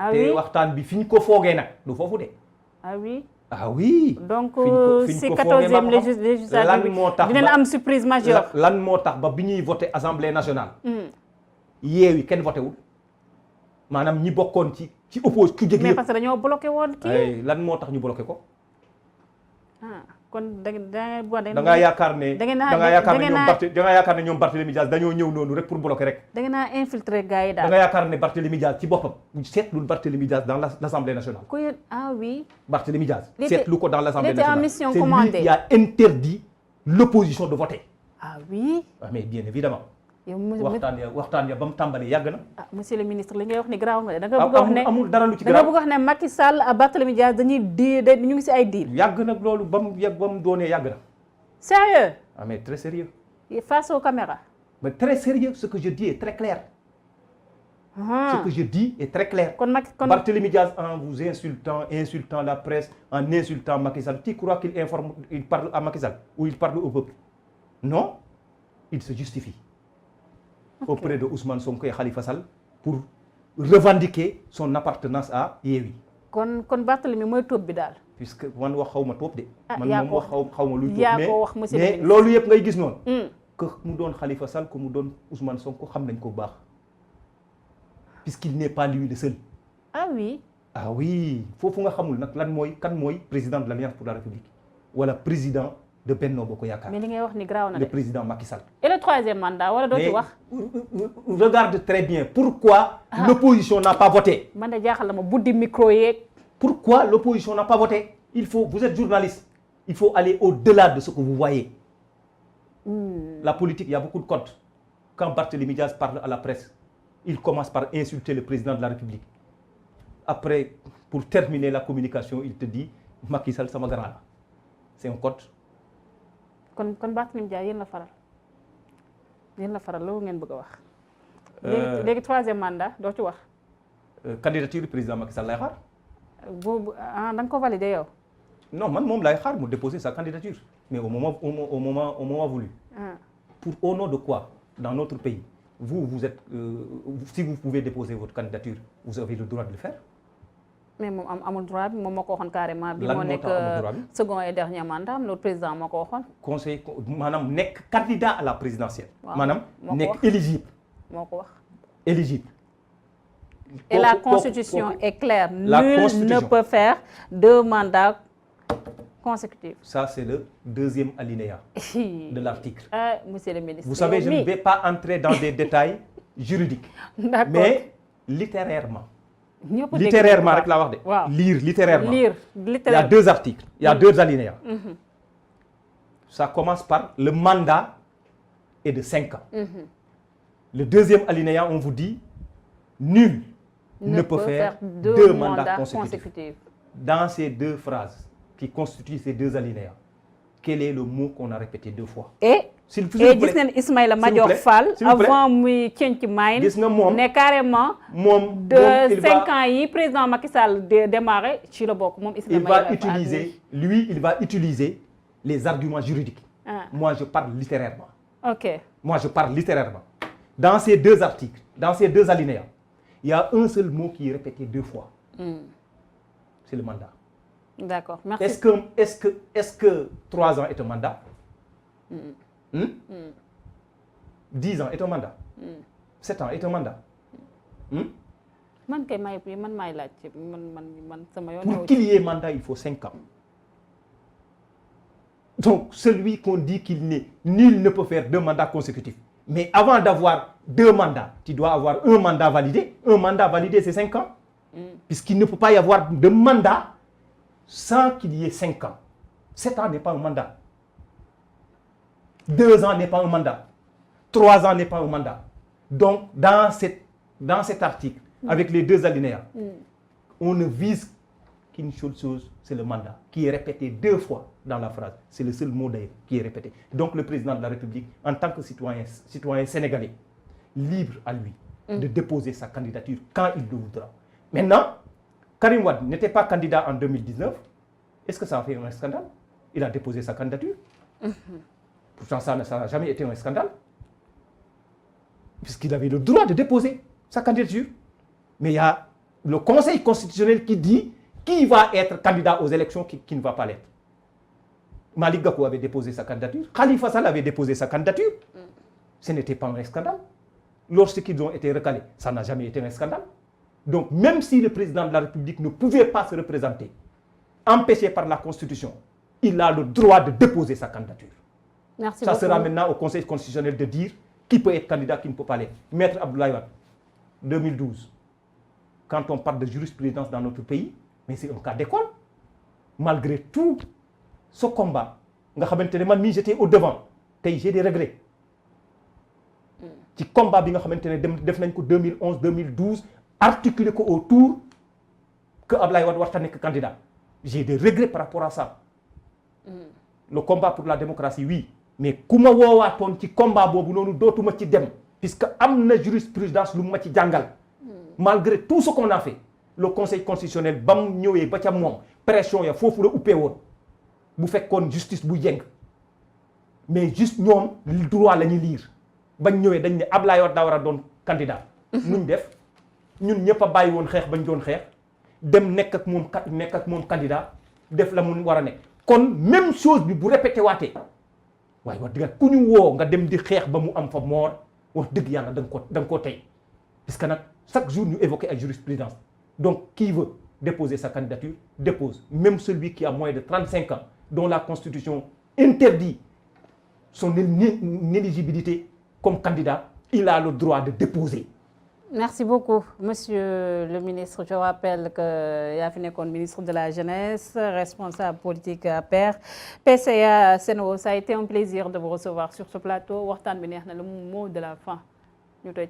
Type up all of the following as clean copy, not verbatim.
ah oui te waxtaan bi fi ñu ko foogee nag du foofu de. ah oui. ah oui. donc si 14e législature lan moo tax dinañ am surprise majeure. lan moo tax ba bi ñuy voté assemblée nationale. Yewwi kenn voté wul maanaam ñi bokkoon ci oppose ku jéggi. mais parce que dañoo bloqué woon kii. lan moo tax ñu bloqué ko. kon da ngaa yaakaar ne da ngaa yaakaar ne ñoom Barthélémy Dias dañoo ñëw noonu rek pour bloquer rek. da ngeen a infiltrer gars yi daal. da nga yaakaar ne Barthélémy Dias ci boppam seetlu Barthélémy Dias dans l'Assemblée nationale. Ah oui. Barthélémy Dias seetlu ko dans l'Assemblée nationale. C'est mission commandée. lui qui a interdit l'opposition de voter. Ah oui. Mais bien évidemment. waxtaan ya ba mu tàmbalee yàgg na. monsieur le ministre li ngay wax ni garaaw nga da nga bëgg a wax ne amul dara lu ci garaaw da nga bëgg a wax ne Macky Sall ak Barthélémy Dias dañuy ñu ngi si ay deal. yàgg na loolu ba mu doonee yàgg na. sérieux. Mais très sérieux. Face aux caméras. Mais très sérieux, ce que je dis est très clair. Ce que je dis est très clair. Barthélémy Dias, en vous insultant la presse, en insultant Macky Sall, tu crois qu'il parle à Macky Sall ou il parle au peuple? Non, il se justifie auprès de Ousmane Sonko et Khalifa Sall pour revendiquer son appartenance à Yewwi. kon Barthélémy mooy tóob bi daal. puisque man wax xaw ma tóob de. man moom wax xaw ma luy tóob. yaa ko wax monsieur le ministre mais loolu yëpp ngay gis noonu. que mu doon Khalifa Sall que mu doon Ousmane Sonko xam nañ ko bu baax. puisqu'il n'est pas lui le seul. ah oui. ah oui foofu nga xamul nag kan mooy président de l'Alliance pour la République wala président de Benno Bokk Yaakaar. mais li ngay wax ni garaaw na de. le président Macky Sall. et le troisième mandat wala doo ci wax. regarde très bien pourquoi l'opposition n'a pas voté. man de jaaxal na ma buddi micro yeeg. Pourquoi l'opposition n'a pas voté? Vous êtes journaliste, il faut aller au-delà de ce que vous voyez. La politique, il y a beaucoup de codes. Quand Barthélémy Dias parle à la presse, il commence par insulter le président de la République. Après, pour terminer la communication, il te dit Macky Sall sama grand la. C'est un code. kon Barthélémy Dias yéen la faral loolu ngeen bëgg a wax. léegi troisième mandat doo ci wax. Candidature du président Macky Sall lay xaar. boobu da nga ko validé yow. Non man moom lay xaar mu déposer sa candidature mais au moment voulu. Au nom de quoi dans notre pays vous êtes si vous pouvez déposer votre candidature vous avez le droit de le faire. mais moom amul droit bi moom moo ko waxoon carrément. bi lan moo moo nekk tax amul droit bi second et dernier mandat notre président moo ko waxoon. conseil maanaam nekk candidat à la présidentielle. waaw maanaam nekk éligible. moo ko wax éligible. Et la Constitution est claire. Nul ne peut faire 2 mandats consécutifs. Ça, c'est le deuxième alinéa de l'article. Monsieur le ministre. Vous savez, je ne vais pas entrer dans des détails juridiques. Mais littérairement. Littérairement, rek la wax de. Waaw. Lire littérairement. Lire Il y a 2 articles, il y a 2 alinéas. Ça commence par le mandat est de 5 ans. Le deuxième alinéa, on vous dit nul ne peut faire 2 mandats consécutifs. Dans ces 2 phrases qui constituent ces 2 alinéas, quel est le mot qu'on a répété 2 fois? Et gis nañ Ismaïla Madior Fall avant muy cenc main ne carrément de 5 ans yi président Macky Sall démarré ci la bokk moom Ismaïla il va utiliser les arguments juridiques. Moi je parle littérairement. OK. Moi je parle littérairement. Dans ces 2 articles, dans ces 2 alinéas, il y a un seul mot qui est répété 2 fois. C'est le mandat. D'accord, merci. Est-ce que 3 ans est un mandat? 10 ans est un mandat? 7 ans est un mandat? Man kay man maay laaj man sama yoon. Pour qu'il y ait mandat, il faut 5 ans. Donc, celui qu'on dit nul ne peut faire 2 mandats consécutifs. Mais avant d'avoir 2 mandats, tu dois avoir un mandat validé. Un mandat validé, c'est 5 ans. Puisqu'il ne peut pas y avoir de mandat sans qu'il y ait 5 ans. 7 ans n'est pas un mandat. 2 ans n'est pas un mandat. 3 ans n'est pas un mandat. Donc, dans cet article, avec les 2 alinéas, on ne vise qu'une seule chose, c'est le mandat, qui est répété 2 fois dans la phrase. C'est le seul mot d'ailleurs qui est répété. Donc le président de la République, en tant que citoyen sénégalais, libre à lui de déposer sa candidature quand il le voudra. Maintenant, Karim Wade n'était pas candidat en 2019. Est-ce que ça a fait un scandale? Il a déposé sa candidature. Pourtant, ça n'a jamais été un scandale. Puisqu'il avait le droit de déposer sa candidature. Mais il y a le Conseil constitutionnel qui dit qui va être candidat aux élections, qui ne va pas l'être. Malick Gakou avait déposé sa candidature, Khalifa Sall avait déposé sa candidature. Ce n'était pas un scandale. Lorsqu'ils ont été recalés, ça n'a jamais été un scandale. Donc, même si le président de la République ne pouvait pas se représenter, empêché par la Constitution, il a le droit de déposer sa candidature. Merci ça beaucoup. Sera maintenant au Conseil constitutionnel de dire qui peut être candidat, qui ne peut pas l'être. Maître Abdoulaye Wade, 2012, quand on parle de jurisprudence dans notre pays, mais c'est un cas d'école. Malgré tout ce combat, j'étais au devant, j'ai des regrets. Ci combat bi nga xamantene def nañ ko 2011 2012 articulé ko autour que Abdoulaye Wade warta nek candidat. J'ai des regrets par rapport à ça. Le combat pour la démocratie, oui, mais kuma woowatoon ci combat bobu nonu dootuma ci dem puisque amna jurisprudence lu ma ci jangal. Malgré tout ce qu'on a fait, le Conseil constitutionnel bam ñëwé ba ca mom pression ya fofu la uppé won bu fekkone justice bu yeng. Mais juste ñom le droit lañuy lire. Bañ ñëwé dañ né Abdoulaye Wade da wara doon candidat nuñ def ñun ñëpp a bàyyi woon xeex bañ doon xeex dem nekk ak moom candidat def la mu war a nekk kon même chose bi bu répété waatee waaye wax dëgg ku ñu woo nga dem di xeex ba mu am fa moor wax dëgg yàlla da nga koo tey puisque nag chaque jour ñu évoqué ay jurisprudence donc qui veut déposer sa candidature dépose même celui qui a moins de 35 ans dont la constitution interdit son éligibilité comme candidat, il a le droit de déposer. Merci beaucoup, Monsieur le ministre. Je rappelle que Yafine est ministre de la Jeunesse, responsable politique à PER. PCA Sen'Eau, ça a été un plaisir de vous recevoir sur ce plateau. Waxtaan bi neex na, le mot de la fin. Ñu tëj.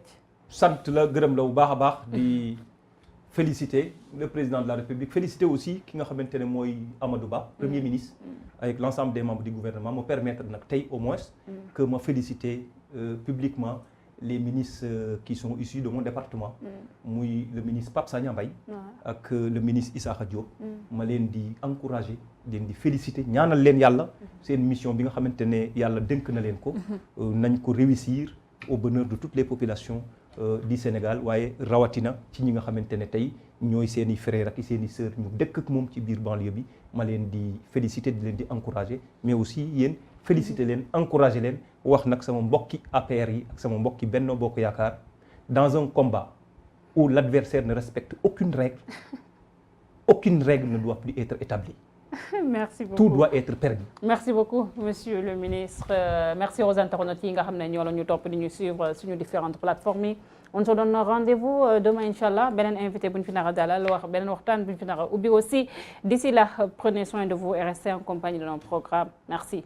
Sant la gërëm la bu baax a baax di féliciter le président de la République, féliciter aussi ki nga xamante ne mooy Amadou Ba, Premier ministre, avec l'ensemble des membres du gouvernement, me permettre nag tey au moins que ma féliciter publiquement les ministres qui sont issus de mon département, le ministre Pape Sagna Mbaye ak le ministre Issakha Diop, ma leen di encourager, leen di féliciter, ñaanal leen yàlla seen mission bi nga xamante ne yàlla dénk na leen ko, nañ ko réussir au bonheur de toutes les populations du Sénégal waaye rawatina ci ñi nga xamante ne tey ñooy seeni frères ak seeni sœurs ñu dëkk ak moom ci biir banlieue bi ma leen di féliciter di leen di encourager mais aussi yéen féliciter leen encourager leen wax nag sama mbokki APR yi ak sama mbokki Benno Bokk Yaakaar dans un combat où l'adversaire ne respecte aucune règle ne doit plus être établie. Merci beaucoup. Tout doit être permis. Merci beaucoup, Monsieur le ministre. Merci aux internautes qui nous top de nous suivre sur nos différentes plateformes. On se donne rendez-vous demain, Inch'Allah. Benen invité buñ fi nara dalal wax benen waxtaan buñ fi nara ubbi aussi. D'ici là, prenez soin de vous et restez en compagnie de nos programmes. Merci.